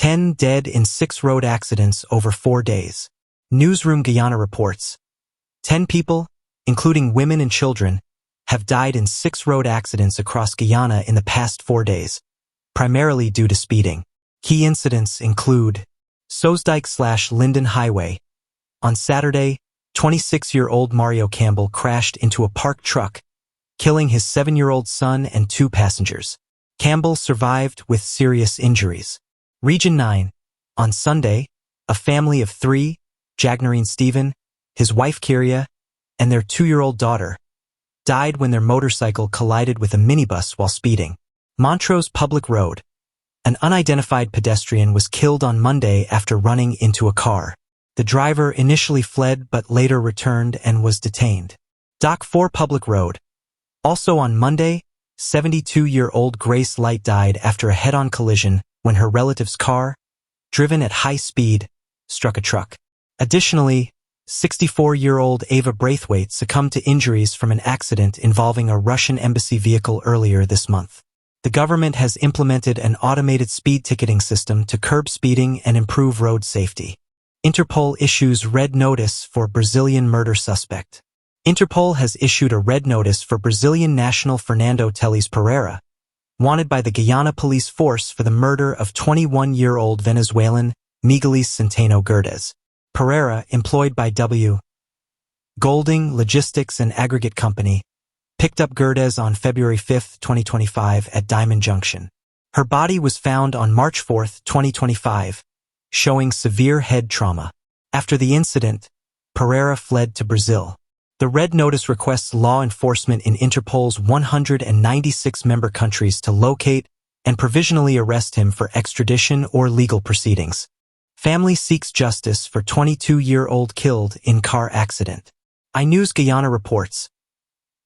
10 dead in 6 road accidents over 4 days. Newsroom Guyana reports, 10 people, including women and children, have died in 6 road accidents across Guyana in the past 4 days, primarily due to speeding. Key incidents include Soesdijk/Linden Highway. On Saturday, 26-year-old Mario Campbell crashed into a parked truck, killing his 7-year-old son and 2 passengers. Campbell survived with serious injuries. Region 9. On Sunday, a family of 3, Jagnarine Stephen, his wife Kyria, and their 2-year-old daughter, died when their motorcycle collided with a minibus while speeding. Montrose Public Road. An unidentified pedestrian was killed on Monday after running into a car. The driver initially fled but later returned and was detained. Dock 4 Public Road. Also on Monday, 72-year-old Grace Light died after a head-on collision when her relative's car, driven at high speed, struck a truck. Additionally, 64-year-old Ava Braithwaite succumbed to injuries from an accident involving a Russian embassy vehicle earlier this month. The government has implemented an automated speed ticketing system to curb speeding and improve road safety. Interpol issues red notice for Brazilian murder suspect. Interpol has issued a red notice for Brazilian national Fernando Teles Pereira, wanted by the Guyana police force for the murder of 21-year-old Venezuelan Miguelis Centeno Gerdes. Pereira, employed by W. Golding Logistics and Aggregate Company, picked up Gerdes on February 5, 2025 at Diamond Junction. Her body was found on March 4, 2025, showing severe head trauma. After the incident, Pereira fled to Brazil. The red notice requests law enforcement in Interpol's 196 member countries to locate and provisionally arrest him for extradition or legal proceedings. Family seeks justice for 22-year-old killed in car accident. iNews Guyana reports,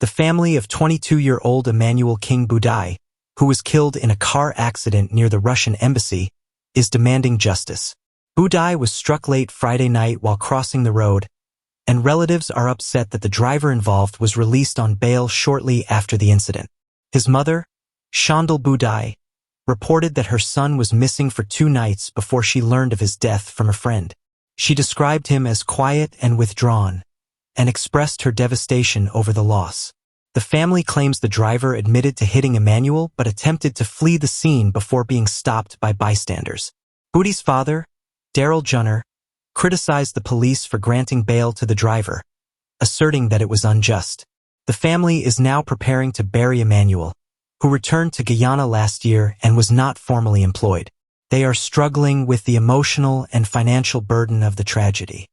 the family of 22-year-old Emmanuel King Budai, who was killed in a car accident near the Russian embassy, is demanding justice. Budai was struck late Friday night while crossing the road, and relatives are upset that the driver involved was released on bail shortly after the incident. His mother, Shandal Budai, reported that her son was missing for 2 nights before she learned of his death from a friend. She described him as quiet and withdrawn, and expressed her devastation over the loss. The family claims the driver admitted to hitting Emmanuel but attempted to flee the scene before being stopped by bystanders. Budai's father, Daryl Junner, criticized the police for granting bail to the driver, asserting that it was unjust. The family is now preparing to bury Emmanuel, who returned to Guyana last year and was not formally employed. They are struggling with the emotional and financial burden of the tragedy.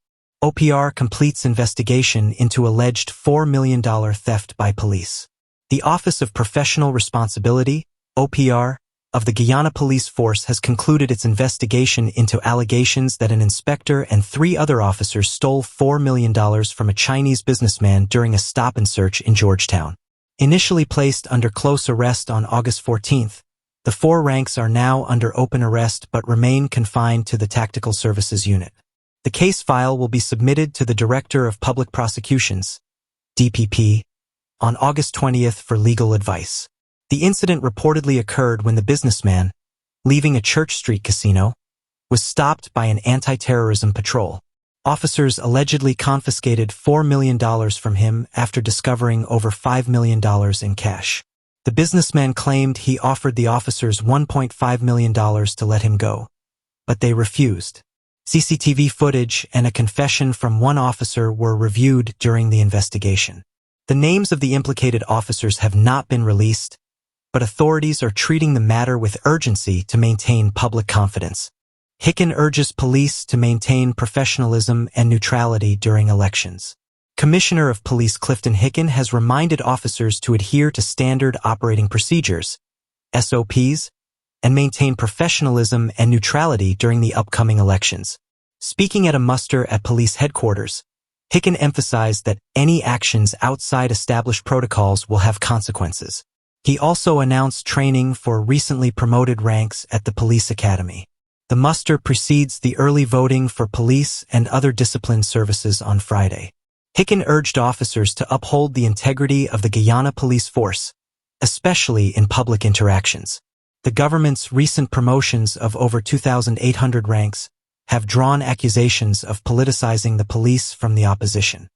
OPR completes investigation into alleged $4 million theft by police. The Office of Professional Responsibility, OPR, of the Guyana Police Force has concluded its investigation into allegations that an inspector and 3 other officers stole $4 million from a Chinese businessman during a stop-and-search in Georgetown. Initially placed under close arrest on August 14th, the 4 ranks are now under open arrest but remain confined to the Tactical Services Unit. The case file will be submitted to the Director of Public Prosecutions, DPP, on August 20th for legal advice. The incident reportedly occurred when the businessman, leaving a Church Street casino, was stopped by an anti-terrorism patrol. Officers allegedly confiscated $4 million from him after discovering over $5 million in cash. The businessman claimed he offered the officers $1.5 million to let him go, but they refused. CCTV footage and a confession from one officer were reviewed during the investigation. The names of the implicated officers have not been released, but authorities are treating the matter with urgency to maintain public confidence. Hicken urges police to maintain professionalism and neutrality during elections. Commissioner of Police Clifton Hicken has reminded officers to adhere to standard operating procedures, SOPs, and maintain professionalism and neutrality during the upcoming elections. Speaking at a muster at police headquarters, Hicken emphasized that any actions outside established protocols will have consequences. He also announced training for recently promoted ranks at the police academy. The muster precedes the early voting for police and other disciplined services on Friday. Hicken urged officers to uphold the integrity of the Guyana police force, especially in public interactions. The government's recent promotions of over 2,800 ranks have drawn accusations of politicizing the police from the opposition.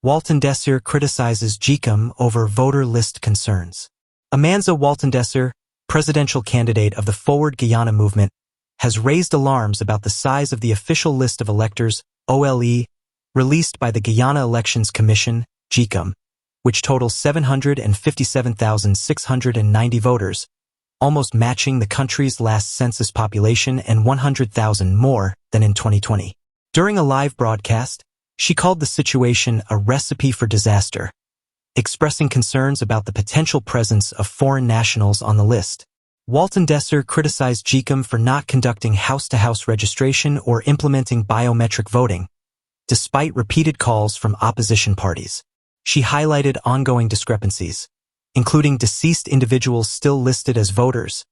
Walton Desir criticizes GCOM over voter list concerns. Amanza Walton Desir, presidential candidate of the Forward Guyana movement, has raised alarms about the size of the official list of electors, OLE, released by the Guyana Elections Commission, GCOM, which totals 757,690 voters, almost matching the country's last census population and 100,000 more than in 2020. During a live broadcast, she called the situation a recipe for disaster, expressing concerns about the potential presence of foreign nationals on the list. Walton Desir criticized GCOM for not conducting house-to-house registration or implementing biometric voting, despite repeated calls from opposition parties. She highlighted ongoing discrepancies, including deceased individuals still listed as voters,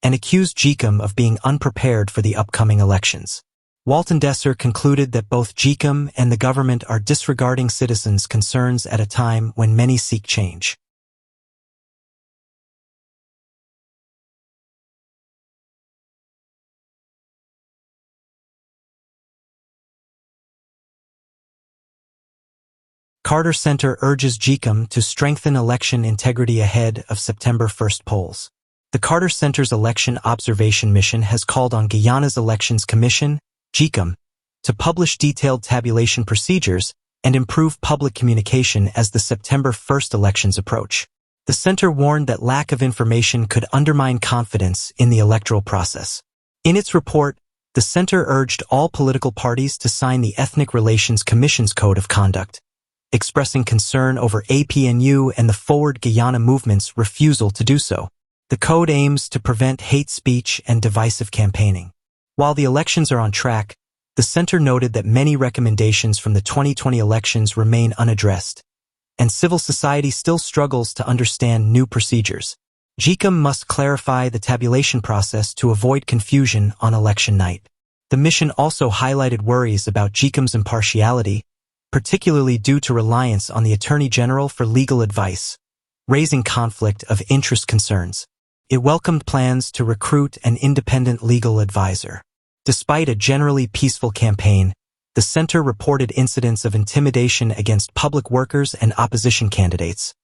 and accused GCOM of being unprepared for the upcoming elections. Walton Desir concluded that both GCOM and the government are disregarding citizens' concerns at a time when many seek change. Carter Center urges GCOM to strengthen election integrity ahead of September 1st polls. The Carter Center's Election Observation Mission has called on Guyana's Elections Commission, GCOM, to publish detailed tabulation procedures and improve public communication as the September 1st elections approach. The center warned that lack of information could undermine confidence in the electoral process. In its report, the center urged all political parties to sign the Ethnic Relations Commission's Code of Conduct, expressing concern over APNU and the Forward Guyana movement's refusal to do so. The code aims to prevent hate speech and divisive campaigning. While the elections are on track, the center noted that many recommendations from the 2020 elections remain unaddressed, and civil society still struggles to understand new procedures. GCOM must clarify the tabulation process to avoid confusion on election night. The mission also highlighted worries about GCOM's impartiality, particularly due to reliance on the Attorney General for legal advice, raising conflict of interest concerns. It welcomed plans to recruit an independent legal advisor. Despite a generally peaceful campaign, the center reported incidents of intimidation against public workers and opposition candidates,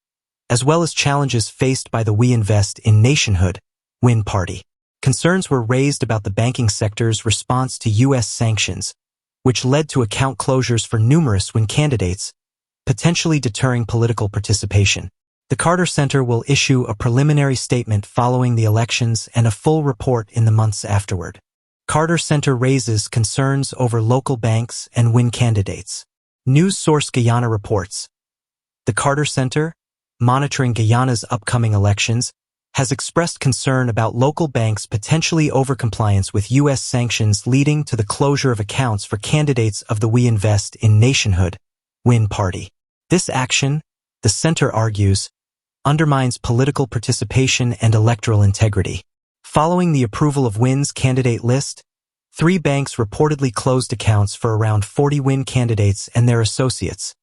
as well as challenges faced by the We Invest in Nationhood, WIN party. Concerns were raised about the banking sector's response to U.S. sanctions, which led to account closures for numerous WIN candidates, potentially deterring political participation. The Carter Center will issue a preliminary statement following the elections and a full report in the months afterward. Carter Center raises concerns over local banks and WIN candidates. News source Guyana reports. The Carter Center, monitoring Guyana's upcoming elections, has expressed concern about local banks' potentially overcompliance with U.S. sanctions leading to the closure of accounts for candidates of the We Invest in Nationhood, WIN party. This action, the center argues, undermines political participation and electoral integrity. Following the approval of WIN's candidate list, 3 banks reportedly closed accounts for around 40 WIN candidates and their associates,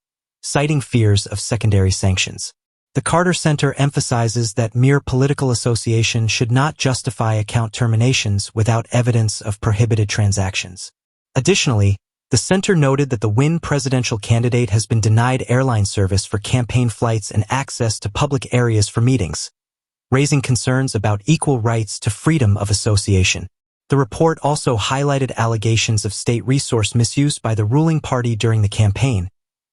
citing fears of secondary sanctions. The Carter Center emphasizes that mere political association should not justify account terminations without evidence of prohibited transactions. Additionally, the center noted that the WIN presidential candidate has been denied airline service for campaign flights and access to public areas for meetings, raising concerns about equal rights to freedom of association. The report also highlighted allegations of state resource misuse by the ruling party during the campaign,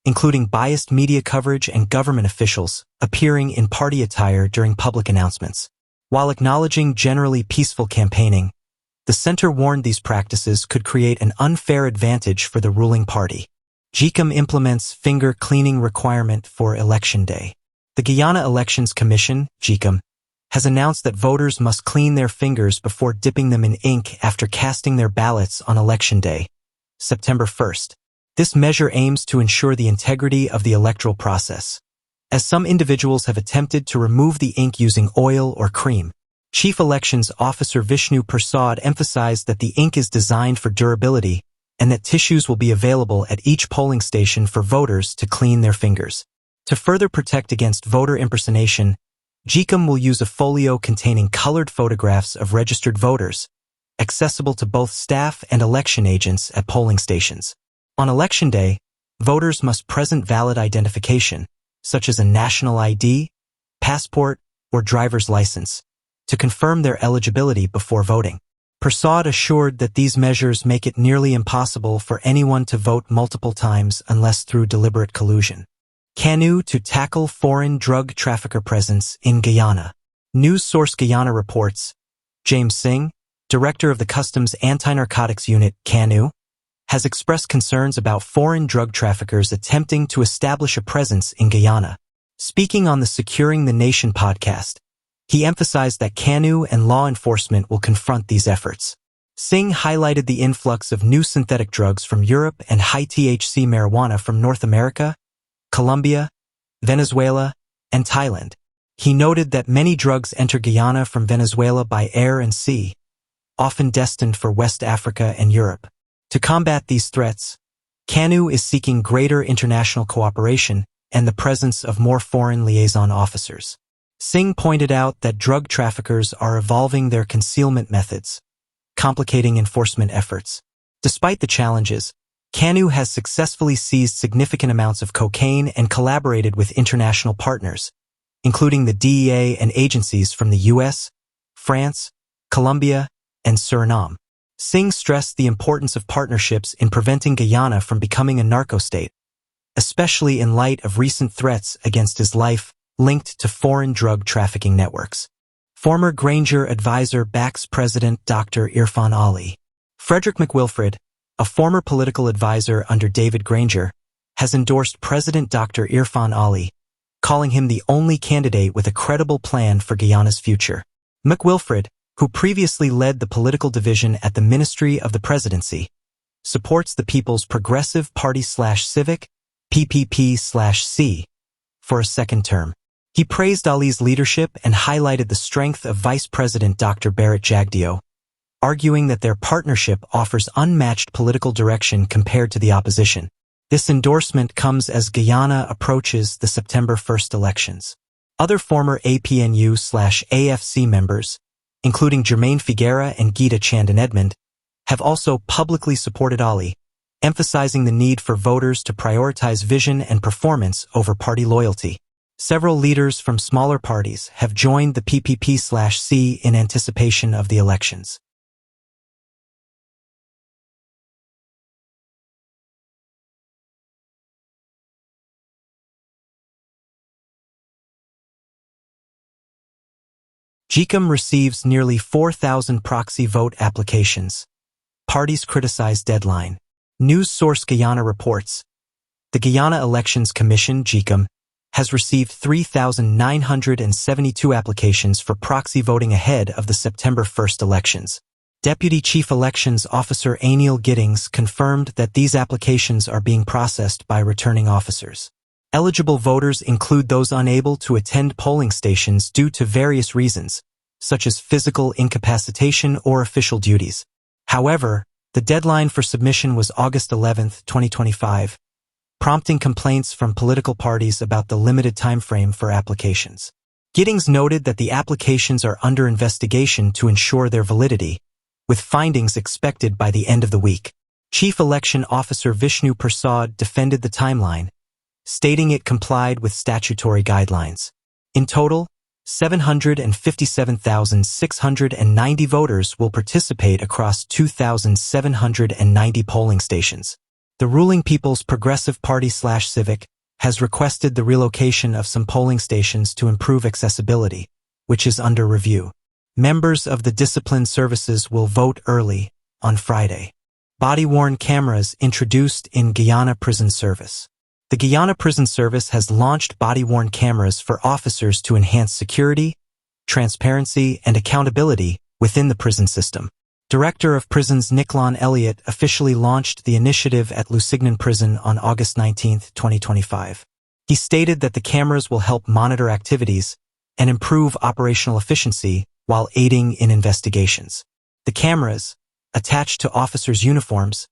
including biased media coverage and government officials appearing in party attire during public announcements. While acknowledging generally peaceful campaigning, the center warned these practices could create an unfair advantage for the ruling party. GCOM implements finger cleaning requirement for Election Day. The Guyana Elections Commission, GCOM, has announced that voters must clean their fingers before dipping them in ink after casting their ballots on Election Day, September 1st. This measure aims to ensure the integrity of the electoral process, as some individuals have attempted to remove the ink using oil or cream. Chief Elections Officer Vishnu Prasad emphasized that the ink is designed for durability and that tissues will be available at each polling station for voters to clean their fingers. To further protect against voter impersonation, GCOM will use a folio containing colored photographs of registered voters, accessible to both staff and election agents at polling stations. On Election Day, voters must present valid identification, such as a national ID, passport, or driver's license, to confirm their eligibility before voting. Prasad assured that these measures make it nearly impossible for anyone to vote multiple times unless through deliberate collusion. APNU to tackle foreign drug trafficker presence in Guyana. News source Guyana reports, James Singh, director of the Customs Anti-Narcotics Unit, APNU, has expressed concerns about foreign drug traffickers attempting to establish a presence in Guyana. Speaking on the Securing the Nation podcast, he emphasized that APNU and law enforcement will confront these efforts. Singh highlighted the influx of new synthetic drugs from Europe and high-THC marijuana from North America, Colombia, Venezuela, and Thailand. He noted that many drugs enter Guyana from Venezuela by air and sea, often destined for West Africa and Europe. To combat these threats, APNU is seeking greater international cooperation and the presence of more foreign liaison officers. Singh pointed out that drug traffickers are evolving their concealment methods, complicating enforcement efforts. Despite the challenges, APNU has successfully seized significant amounts of cocaine and collaborated with international partners, including the DEA and agencies from the US, France, Colombia, and Suriname. Singh stressed the importance of partnerships in preventing Guyana from becoming a narco-state, especially in light of recent threats against his life linked to foreign drug trafficking networks. Former Granger advisor backs President Dr. Irfan Ali. Frederick McWilfred, a former political advisor under David Granger, has endorsed President Dr. Irfan Ali, calling him the only candidate with a credible plan for Guyana's future. McWilfred, who previously led the political division at the Ministry of the Presidency, supports the People's Progressive Party/Civic, PPP/C, for a second term. He praised Ali's leadership and highlighted the strength of Vice President Dr. Bharat Jagdeo, arguing that their partnership offers unmatched political direction compared to the opposition. This endorsement comes as Guyana approaches the September 1st elections. Other former APNU/AFC members, including Jermaine Figuera and Gita Chandan Edmond, have also publicly supported Ali, emphasizing the need for voters to prioritize vision and performance over party loyalty. Several leaders from smaller parties have joined the PPP/C in anticipation of the elections. GCOM receives nearly 4,000 proxy vote applications. Parties criticize deadline. News source Guyana reports, the Guyana Elections Commission, GCOM, has received 3,972 applications for proxy voting ahead of the September 1st elections. Deputy Chief Elections Officer Aniel Giddings confirmed that these applications are being processed by returning officers. Eligible voters include those unable to attend polling stations due to various reasons, such as physical incapacitation or official duties. However, the deadline for submission was August 11, 2025, prompting complaints from political parties about the limited timeframe for applications. Giddings noted that the applications are under investigation to ensure their validity, with findings expected by the end of the week. Chief Election Officer Vishnu Prasad defended the timeline, stating it complied with statutory guidelines. In total, 757,690 voters will participate across 2,790 polling stations. The ruling People's Progressive Party/Civic has requested the relocation of some polling stations to improve accessibility, which is under review. Members of the disciplined services will vote early on Friday. Body-worn cameras introduced in Guyana Prison Service. The Guyana Prison Service has launched body-worn cameras for officers to enhance security, transparency, and accountability within the prison system. Director of Prisons Nicolon Elliott officially launched the initiative at Lusignan Prison on August 19, 2025. He stated that the cameras will help monitor activities and improve operational efficiency while aiding in investigations. The cameras, attached to officers' uniforms,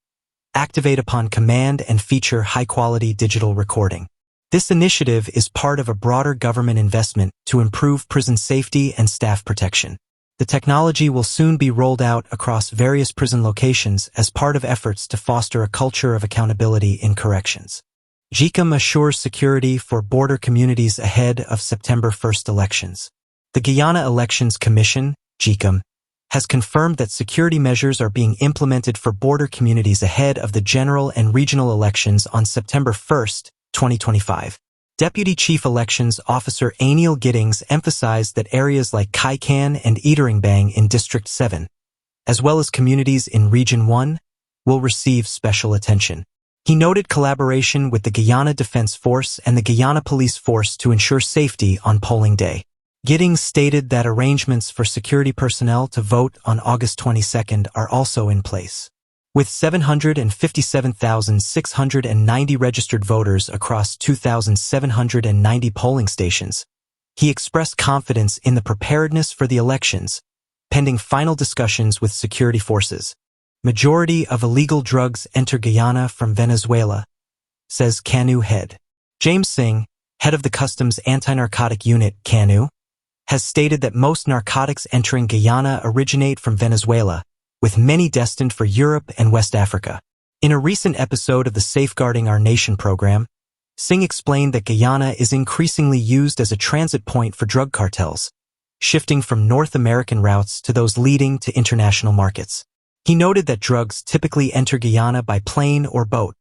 activate upon command and feature high-quality digital recording. This initiative is part of a broader government investment to improve prison safety and staff protection. The technology will soon be rolled out across various prison locations as part of efforts to foster a culture of accountability in corrections. GCOM assures security for border communities ahead of September 1st elections. The Guyana Elections Commission, GCOM, has confirmed that security measures are being implemented for border communities ahead of the general and regional elections on September 1st, 2025. Deputy Chief Elections Officer Aniel Giddings emphasized that areas like Kaikan and Eteringbang in District 7, as well as communities in Region 1, will receive special attention. He noted collaboration with the Guyana Defense Force and the Guyana Police Force to ensure safety on polling day. Giddings stated that arrangements for security personnel to vote on August 22nd are also in place. With 757,690 registered voters across 2,790 polling stations, he expressed confidence in the preparedness for the elections, pending final discussions with security forces. Majority of illegal drugs enter Guyana from Venezuela, says CANU head. James Singh, head of the Customs Anti-Narcotic Unit, CANU, has stated that most narcotics entering Guyana originate from Venezuela, with many destined for Europe and West Africa. In a recent episode of the Safeguarding Our Nation program, Singh explained that Guyana is increasingly used as a transit point for drug cartels, shifting from North American routes to those leading to international markets. He noted that drugs typically enter Guyana by plane or boat,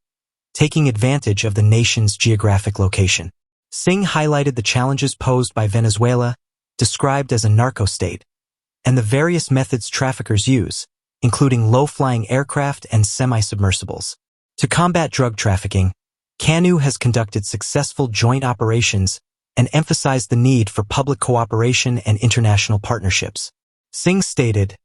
taking advantage of the nation's geographic location. Singh highlighted the challenges posed by Venezuela, described as a narco-state, and the various methods traffickers use, including low-flying aircraft and semi-submersibles. To combat drug trafficking, CANU has conducted successful joint operations and emphasized the need for public cooperation and international partnerships. Singh stated,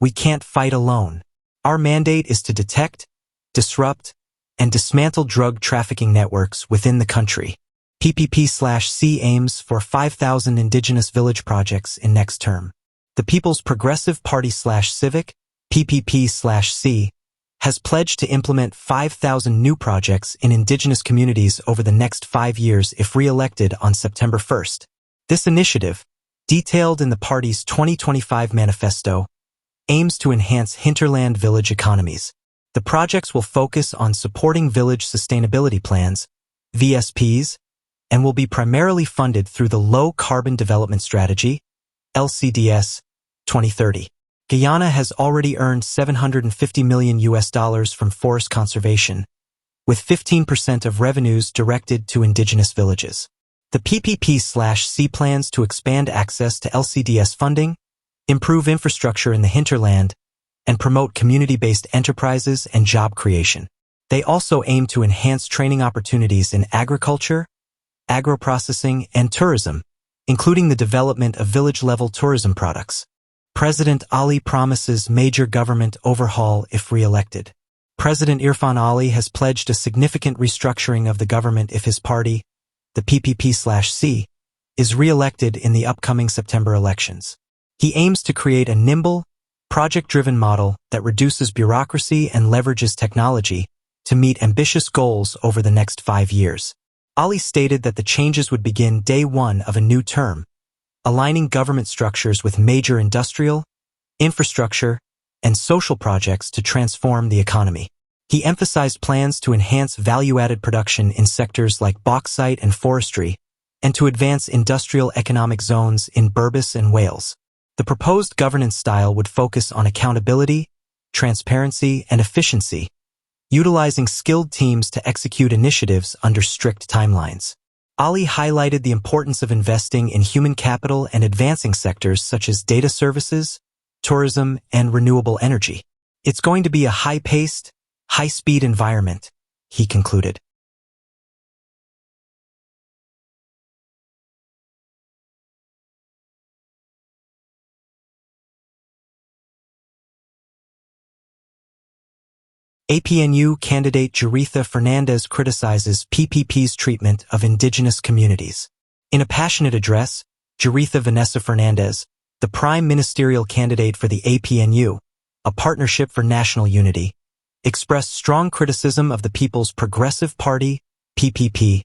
"We can't fight alone. Our mandate is to detect, disrupt, and dismantle drug trafficking networks within the country." PPP/C aims for 5,000 indigenous village projects in next term. The People's Progressive Party/Civic, PPP/C, has pledged to implement 5,000 new projects in indigenous communities over the next 5 years if re-elected on September 1st. This initiative, detailed in the party's 2025 manifesto, aims to enhance hinterland village economies. The projects will focus on supporting village sustainability plans, VSPs, and will be primarily funded through the Low Carbon Development Strategy, LCDS, 2030. Guyana has already earned $750 million from forest conservation, with 15% of revenues directed to indigenous villages. The PPP/C plans to expand access to LCDS funding, improve infrastructure in the hinterland, and promote community-based enterprises and job creation. They also aim to enhance training opportunities in agriculture, agro-processing, and tourism, including the development of village-level tourism products. President Ali promises major government overhaul if re-elected. President Irfan Ali has pledged a significant restructuring of the government if his party, the PPP/C, is re-elected in the upcoming September elections. He aims to create a nimble, project-driven model that reduces bureaucracy and leverages technology to meet ambitious goals over the next 5 years. Ali stated that the changes would begin day one of a new term, aligning government structures with major industrial, infrastructure, and social projects to transform the economy. He emphasized plans to enhance value-added production in sectors like bauxite and forestry, and to advance industrial economic zones in Berbice and Wales. The proposed governance style would focus on accountability, transparency, and efficiency, utilizing skilled teams to execute initiatives under strict timelines. Ali highlighted the importance of investing in human capital and advancing sectors such as data services, tourism, and renewable energy. It's going to be a high-paced, high-speed environment, he concluded. APNU candidate Jaritha Fernandez criticizes PPP's treatment of indigenous communities. In a passionate address, Jaritha Vanessa Fernandez, the prime ministerial candidate for the APNU, a partnership for national unity, expressed strong criticism of the People's Progressive Party, PPP,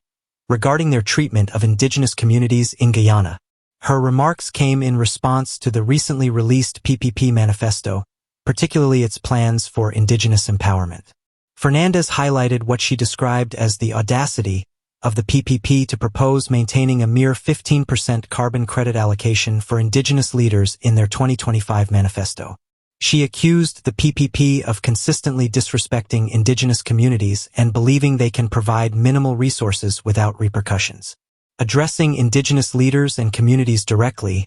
regarding their treatment of indigenous communities in Guyana. Her remarks came in response to the recently released PPP manifesto, particularly its plans for indigenous empowerment. Fernandez highlighted what she described as the audacity of the PPP to propose maintaining a mere 15% carbon credit allocation for indigenous leaders in their 2025 manifesto. She accused the PPP of consistently disrespecting indigenous communities and believing they can provide minimal resources without repercussions. Addressing indigenous leaders and communities directly,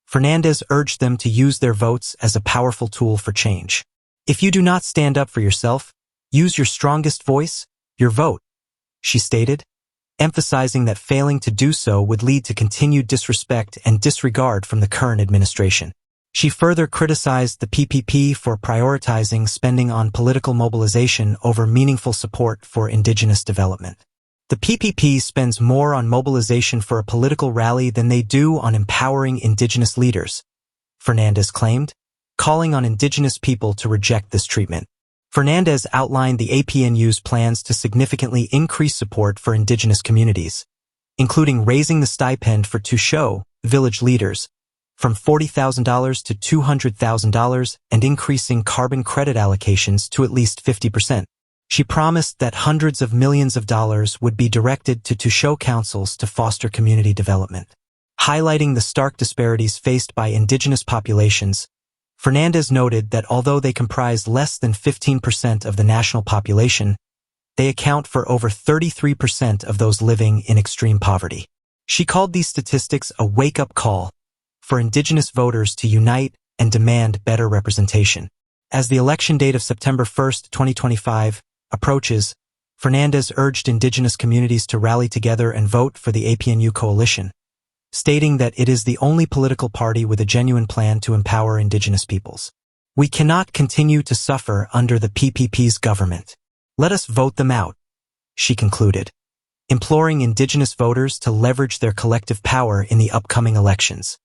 Fernandez urged them to use their votes as a powerful tool for change. If you do not stand up for yourself, use your strongest voice, your vote, she stated, emphasizing that failing to do so would lead to continued disrespect and disregard from the current administration. She further criticized the PPP for prioritizing spending on political mobilization over meaningful support for indigenous development. The PPP spends more on mobilization for a political rally than they do on empowering indigenous leaders, Fernandez claimed, calling on indigenous people to reject this treatment. Fernandez outlined the APNU's plans to significantly increase support for indigenous communities, including raising the stipend for Tusho village leaders from $40,000 to $200,000 and increasing carbon credit allocations to at least 50%. She promised that hundreds of millions of dollars would be directed to Tusho councils to foster community development. Highlighting the stark disparities faced by indigenous populations, Fernandez noted that although they comprise less than 15% of the national population, they account for over 33% of those living in extreme poverty. She called these statistics a wake-up call for indigenous voters to unite and demand better representation. As the election date of September 1, 2025, approaches, Fernandez urged indigenous communities to rally together and vote for the APNU coalition, stating that it is the only political party with a genuine plan to empower indigenous peoples. We cannot continue to suffer under the PPP's government. Let us vote them out, she concluded, imploring indigenous voters to leverage their collective power in the upcoming elections.